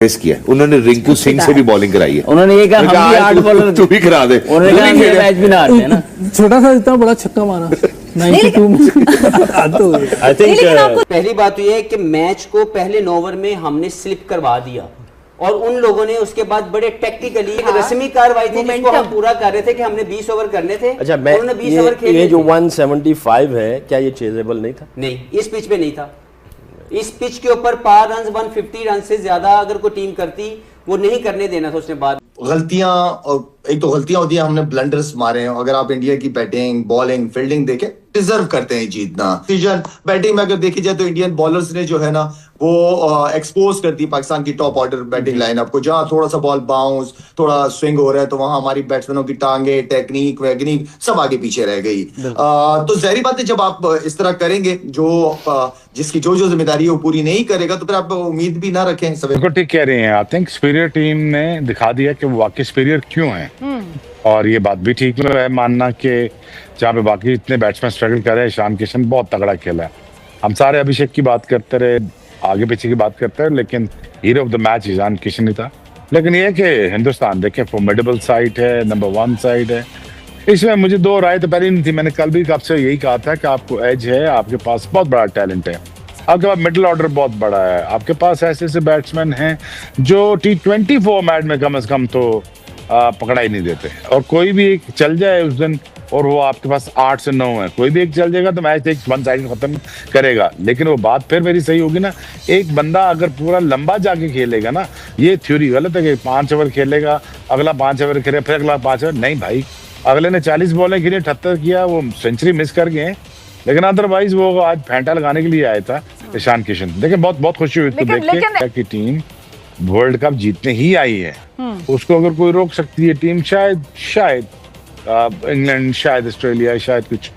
किया, उन्होंने रिंकू सिंह से भी बॉलिंग कराई है। उन्होंने ये कहा हम भी 8 बॉलर तू भी करा दे, उन्होंने कहा हम मैच भी ना हारते हैं ना। छोटा सा इतना बड़ा छक्का मारा 92 में। आई थिंक पहली बात तो ये है कि मैच को पहले 9 ओवर में हमने स्लिप करवा दिया और उन लोगों ने उसके बाद बड़े टेक्निकली एक रस्मी कार्रवाई थी जिसको हम पूरा कर रहे थे कि हमने 20 ओवर करने थे। अच्छा, उन्होंने 20 ओवर खेले। ये जो 175 है, क्या ये चेजेबल नहीं था? नहीं, इस पिच पे नहीं था। इस पिच के ऊपर पार रन 150 रन से ज्यादा अगर कोई टीम करती वो नहीं करने देना था उसने। बाद गलतियां, और एक तो गलतियां होती है, हमने ब्लंडर्स मारे हैं। अगर आप इंडिया की बैटिंग, बॉलिंग, फील्डिंग देखें, डिजर्व करते हैं जीतना। बैटिंग में अगर देखी जाए तो इंडियन बॉलर्स ने जो है ना वो एक्सपोज करती है पाकिस्तान की टॉप ऑर्डर बैटिंग लाइनअप को। जहां थोड़ा सा बॉल बाउंस, थोड़ा स्विंग हो रहा है तो वहां हमारी बैट्समैनों की टांगे, टेक्निक, वैगनिक सब आगे पीछे रह गई। तो जाहिर बात है जब आप इस तरह करेंगे, जो जिसकी जो जिम्मेदारी है वो पूरी नहीं करेगा तो फिर आप उम्मीद भी ना रखें। बिल्कुल ठीक कह रहे हैं। आई थिंक सुपीरियर टीम ने दिखा दिया कि वो वाकई सुपीरियर क्यों है, और ये बात भी ठीक है मानना कि जहाँ पे बाकी इतने बैट्समैन स्ट्रगल कर रहे हैं, ईशान किशन बहुत तगड़ा खेला है। हम सारे अभिषेक की बात करते रहे, आगे पीछे की बात करते रहे, लेकिन hero of the match Ishan Kishan ही था। लेकिन ये कि हिंदुस्तान देखें फॉर्मिडेबल साइड है, नंबर 1 साइड है। इसमें मुझे दो राय तो पहले नहीं थी। मैंने कल भी आपसे यही कहा था कि आपको एज है, आपके पास बहुत बड़ा टैलेंट है, आपके पास मिडिल ऑर्डर बहुत बड़ा है, आपके पास ऐसे ऐसे बैट्समैन हैं जो T20 फॉर्मेट में कम से कम तो पकड़ा ही नहीं देते। और कोई भी एक चल जाए उस दिन और वो आपके पास 8 से 9 है, कोई भी एक चल जाएगा तो मैच एक 1 साइड खत्म करेगा। लेकिन वो बात फिर मेरी सही होगी ना, एक बंदा अगर पूरा लंबा जाके खेलेगा ना, ये थ्योरी गलत है कि 5 ओवर खेलेगा, अगला 5 ओवर खेलेगा, फिर अगला 5 ओवर। नहीं भाई, अगले ने 40 बॉलें खेली, 78 किया, वो सेंचुरी मिस कर गए। लेकिन अदरवाइज वो आज फेंटा लगाने के लिए आया था ईशान किशन। देखिए बहुत बहुत खुशी हुई इसको देख के कि टीम वर्ल्ड कप जीतने ही आई है। उसको अगर कोई रोक सकती है टीम, शायद इंग्लैंड, शायद ऑस्ट्रेलिया, शायद कुछ।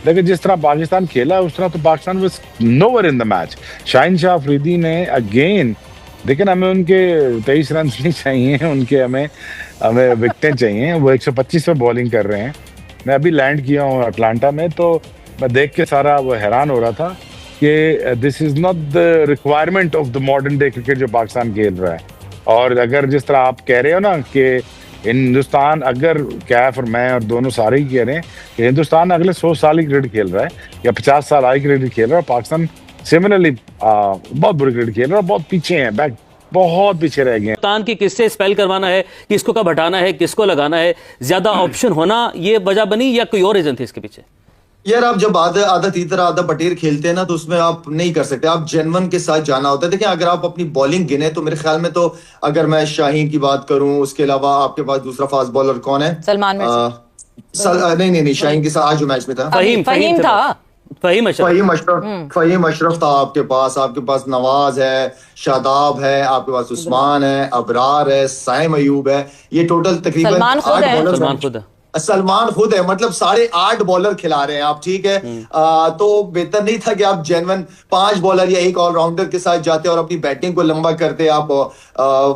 लेकिन जिस तरह पाकिस्तान खेला उस तरह तो Pakistan was nowhere in the match. Shaheen Shah Afridi ने अगेन, लेकिन हमें उनके 23 रन नहीं चाहिए, उनके हमें विकेटें चाहिए। वो 125 पे बॉलिंग कर रहे हैं। मैं अभी लैंड किया हूँ अटलांटा में, तो मैं देख के सारा वो हैरान हो रहा था कि this is not the requirement of the modern day cricket जो पाकिस्तान खेल रहा है। और अगर जिस तरह आप कह रहे हो ना कि हिंदुस्तान, अगर कैफ और मैं और दोनों सारे ही कह रहे हैं कि हिंदुस्तान अगले 100 साल ही क्रिकेट खेल रहा है या 50 साल आगे क्रिकेट खेल रहा है, और पाकिस्तान सिमिलरली बहुत बुरी क्रिकेट खेल रहा है, बहुत पीछे हैं, बैक बहुत पीछे रह गए। हिंदुस्तान की किससे स्पेल करवाना है, किसको कब हटाना है, किसको लगाना है, ज्यादा ऑप्शन होना ये वजह बनी या कोई और रीजन थी इसके पीछे? यार आप जब आधा तीतर आधा पटेर खेलते हैं ना तो उसमें आप नहीं कर सकते, आप जेन्युइन के साथ जाना होता है। देखिए अगर आप अपनी बॉलिंग गिने तो मेरे ख्याल में तो अगर मैं शाहीन की बात करूं, उसके अलावा आपके पास दूसरा फास्ट बॉलर कौन है? सलमान नहीं शाहीन के साथ आज जो मैच में था फहीम था, फहीम अशरफ था आपके पास नवाज है, शादाब है, आपके पास उस्मान है, अबरार है, साइम अयूब है। ये टोटल तकरीबन 8 सलमान खुद है, मतलब 8.5 बॉलर खिला रहे हैं आप, ठीक है। तो बेहतर नहीं था कि आप जेन्युइन 5 बॉलर या एक ऑलराउंडर के साथ जाते और अपनी बैटिंग को लंबा करते आप।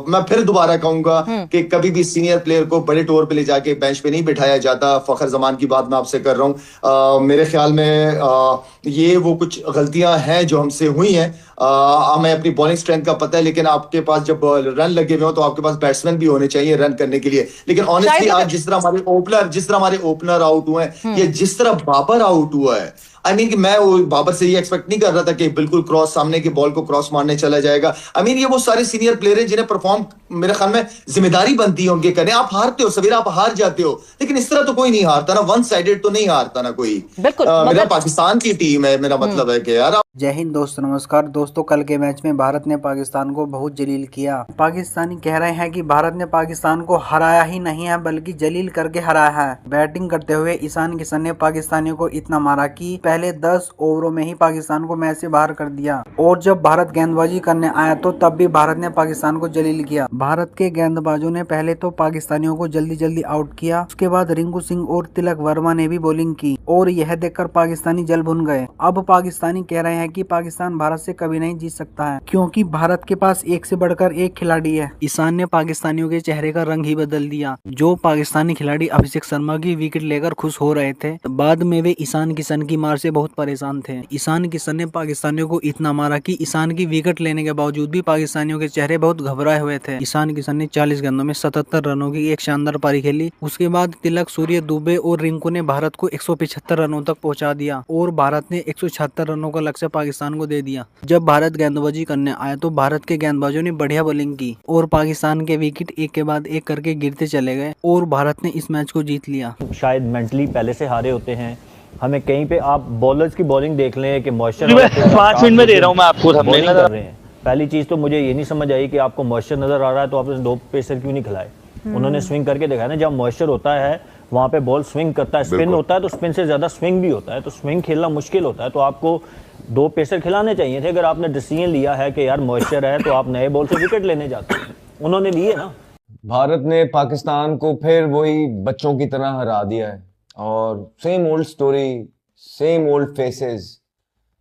मैं फिर दोबारा कहूंगा कि कभी भी सीनियर प्लेयर को बड़े टूर पे ले जाके बेंच पे नहीं बिठाया जाता। फखर जमान की बात मैं आपसे कर रहा हूँ। मेरे ख्याल में ये वो कुछ गलतियां हैं जो हमसे हुई हैं। हमें अपनी बॉलिंग स्ट्रेंथ का पता है, लेकिन आपके पास जब रन लगे हुए हो तो आपके पास बैट्समैन भी होने चाहिए रन करने के लिए। लेकिन ऑनेस्टली आज जिस तरह हमारे ओपनर आउट हुए हैं, या जिस तरह बाबर आउट हुआ है, आई मीन कि मैं वो बाबर से ये एक्सपेक्ट नहीं कर रहा था कि बिल्कुल क्रॉस सामने की बॉल को क्रॉस मारने चला जाएगा। आई मीन ये वो सारे सीनियर प्लेयर हैं जिन्हें परफॉर्म मेरे ख्याल में जिम्मेदारी बनती है उनके करने। आप हारते हो सवेरा, आप हार जाते हो, लेकिन इस तरह तो कोई नहीं हारता ना, 1 साइडेड तो नहीं हारता ना कोई। मेरा पाकिस्तान की टीम है, मेरा मतलब है कि यार। जय हिंद दोस्तों, नमस्कार दोस्तों। कल के मैच में भारत ने पाकिस्तान को बहुत जलील किया। पाकिस्तानी कह रहे हैं कि भारत ने पाकिस्तान को हराया ही नहीं है बल्कि जलील करके हराया है। बैटिंग करते हुए ईशान किशन ने पाकिस्तानियों को इतना मारा कि पहले 10 ओवरों में ही पाकिस्तान को मैच से बाहर कर दिया। और जब भारत गेंदबाजी करने आया तो तब भी भारत ने पाकिस्तान को जलील किया। भारत के गेंदबाजों ने पहले तो पाकिस्तानियों को जल्दी जल्दी आउट किया, उसके बाद रिंकू सिंह और तिलक वर्मा ने भी बॉलिंग की, और यह देखकर पाकिस्तानी जल भुन गए। अब पाकिस्तानी कह रहे हैं कि पाकिस्तान भारत से कभी नहीं जीत सकता है, क्योंकि भारत के पास एक से बढ़कर एक खिलाड़ी है। ईशान ने पाकिस्तानियों के चेहरे का रंग ही बदल दिया। जो पाकिस्तानी खिलाड़ी अभिषेक शर्मा की विकेट लेकर खुश हो रहे थे, बाद में वे ईशान किशन की मार से बहुत परेशान थे। ईशान किशन ने पाकिस्तानियों को इतना मारा कि ईशान की विकेट लेने के बावजूद भी पाकिस्तानियों के चेहरे बहुत घबराए हुए थे। ईशान किशन ने 40 गेंदों में 77 रनों की एक शानदार पारी खेली। उसके बाद तिलक, सूर्य, दुबे और रिंकू ने भारत को 175 रनों तक पहुंचा दिया और भारत ने 176 रनों का लक्ष्य पाकिस्तान को दे दिया। जब भारत गेंदबाजी करने आया तो भारत के गेंदबाजों ने बढ़िया बॉलिंग की और पाकिस्तान के विकेट एक के बाद एक करके गिरते चले गए और भारत ने इस मैच को जीत लिया। शायद मेंटली पहले से हारे होते हैं। हमें कहीं पे आप बॉलर्स की बॉलिंग देख लें कि मॉइस्चर 5 मिनट में दे रहा हूं मैं आपको थंबनेल कर रहे हैं। पहली चीज तो मुझे ये नहीं समझ आई कि आपको मॉइस्चर नजर आ रहा है तो आपने 2 पेसर क्यों नहीं खिलाए। उन्होंने स्विंग करके दिखाया ना, जब मॉइस्चर होता है वहां पे बॉल स्विंग करता है, स्पिन होता है तो स्पिन से ज्यादा स्विंग भी होता है, तो स्विंग खेलना मुश्किल होता है। तो आपको 2 पेसर खिलाने चाहिए थे। अगर आपने डिसीजन लिया है कि यार मॉइस्चर है तो आप नए बॉल से विकेट लेने जाते हैं, उन्होंने लिए ना। भारत ने पाकिस्तान को फिर वही बच्चों की तरह हरा दिया है और same old story, same old faces.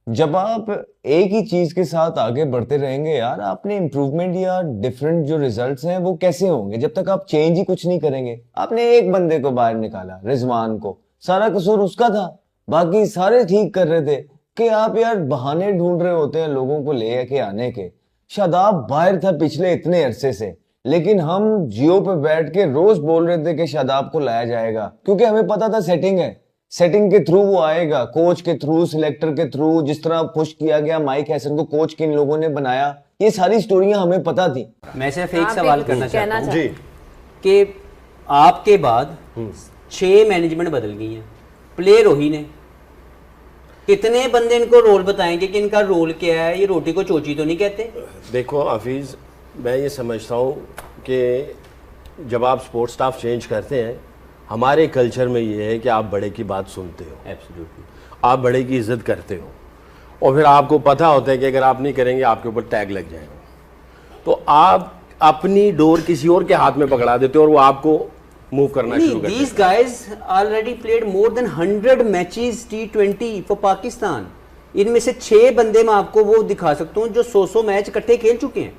जब आप एक ही चीज के साथ आगे बढ़ते रहेंगे यार, आपने इंप्रूवमेंट या डिफरेंट जो रिजल्ट्स हैं वो कैसे होंगे जब तक आप चेंज ही कुछ नहीं करेंगे। आपने एक बंदे को बाहर निकाला, रिजवान को, सारा कसूर उसका था, बाकी सारे ठीक कर रहे थे कि आप यार बहाने ढूंढ रहे होते हैं लोगों को ले के आने के। शादाब बाहर था पिछले इतने अरसे से, लेकिन हम जियो पे बैठ के रोज बोल रहे थे कि शादाब को लाया जाएगा क्योंकि हमें पता था सेटिंग है, सेटिंग के थ्रू वो आएगा, कोच के थ्रू, सिलेक्टर के थ्रू, जिस तरह पुश किया गया माइक हैसन को कोच किन लोगों ने बनाया, ये सारी स्टोरियां हमें पता थी। मैं सिर्फ एक सवाल करना चाहता हूं जी कि आपके बाद 6 मैनेजमेंट बदल गई हैं, प्लेयर वही ने, कितने बंदे इनको रोल बताएंगे कि इनका रोल क्या है? ये रोटी को चोची तो नहीं कहते। देखो हफीज, मैं ये समझता हूँ कि जब आप स्पोर्ट्स स्टाफ चेंज करते हैं, हमारे कल्चर में ये है कि आप बड़े की बात सुनते हो, एब्सोल्युटली, आप बड़े की इज्जत करते हो और फिर आपको पता होता है कि अगर आप नहीं करेंगे आपके ऊपर टैग लग जाएगा, तो आप अपनी डोर किसी और के हाथ में पकड़ा देते हो और वो आपको मूव करना शुरू करते हैं। These guys already played more than 100 matches T20 for Pakistan. इनमें से 6 बंदे मैं आपको वो दिखा सकता हूँ जो 100 मैच इकट्ठे खेल चुके हैं।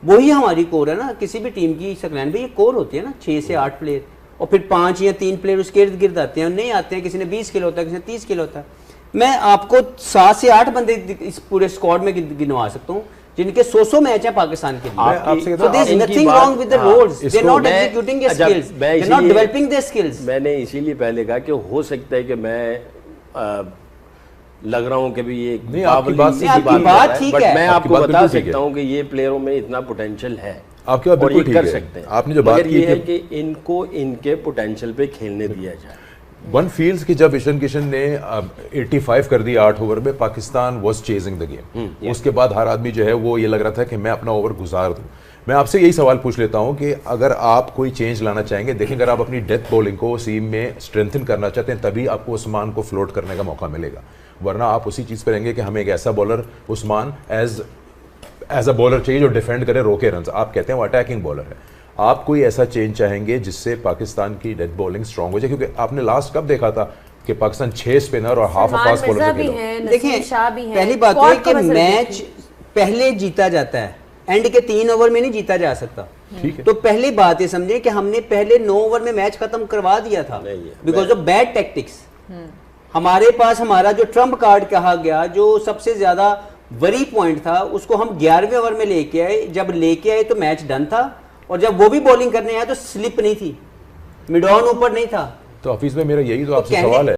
वही हमारी कोर है ना किसी भी टीम की। सकलैन भाई, ये कोर होती है ना, 6 से 8 प्लेयर और फिर 5 या 3 प्लेयर उसके इर्द गिर्द आते हैं, नहीं आते हैं। किसी ने 20 किलो होता है, किसी ने 30 किलो होता है। मैं आपको 7 से 8 बंदे इस पूरे स्क्वाड में गिनवा सकता हूँ जिनके 100 मैच है पाकिस्तान के लिए। So there is nothing wrong with the roles. They are not executing their skills. They are not developing their skills. मैंने इसीलिए पहले कहा कि हो सकता है कि मैं लग रहा हूँ कि भी ये नहीं, आपकी बात ठीक है, मैं आपको बता सकता हूँ कि ये प्लेयरों में इतना पोटेंशियल है, आपकी बात बिल्कुल ठीक कर है। सकते हैं। आपने जो बात की है कि इनको इनके पोटेंशियल पे खेलने दिया जाए। वन फील्स कि जब ईशान किशन ने 85 कर दिया 8 ओवर में, Pakistan was chasing the game. उसके बाद हर आदमी जो है वो ये लग रहा था कि मैं अपना ओवर गुजार दूं। मैं आपसे यही सवाल पूछ लेता हूं कि अगर आप कोई चेंज लाना चाहेंगे, देखें अगर आप अपनी डेथ बॉलिंग को सीम में स्ट्रेंथन करना चाहते हैं तभी आपको उस्मान को फ्लोट करने का मौका मिलेगा, वरना आप उसी चीज़ पर रहेंगे कि हमें एक ऐसा bowler Usman as a bowler चाहिए जो डिफेंड करे, रोके रन। आप कहते हैं वो अटैकिंग बॉलर है। आप कोई ऐसा चेंज चाहेंगे जिससे पाकिस्तान की डेथ बॉलिंग स्ट्रांग हो जाए, क्योंकि आपने लास्ट कब देखा था कि पाकिस्तान 6 स्पिनर और हाफ फास्ट बॉलर से खेला। देखिए, पहली बात है कि मैच पहले जीता जाता है, एंड के 3 ओवर में नहीं जीता जा सकता। ठीक है, तो पहली बात ये समझे कि हमने पहले 9 ओवर में मैच खत्म करवा दिया था बिकॉज ऑफ बैड टैक्टिक्स। हमारे पास हमारा जो ट्रम्प कार्ड कहा गया, जो सबसे ज्यादा वरी पॉइंट था, उसको हम 11वें ओवर में लेके आए। जब लेके आए तो मैच डन था, और जब वो भी बॉलिंग करने आया तो स्लिप नहीं थी, मिड ऑन ऊपर नहीं था। तो हफीज में मेरा यही तो आपसे सवाल है।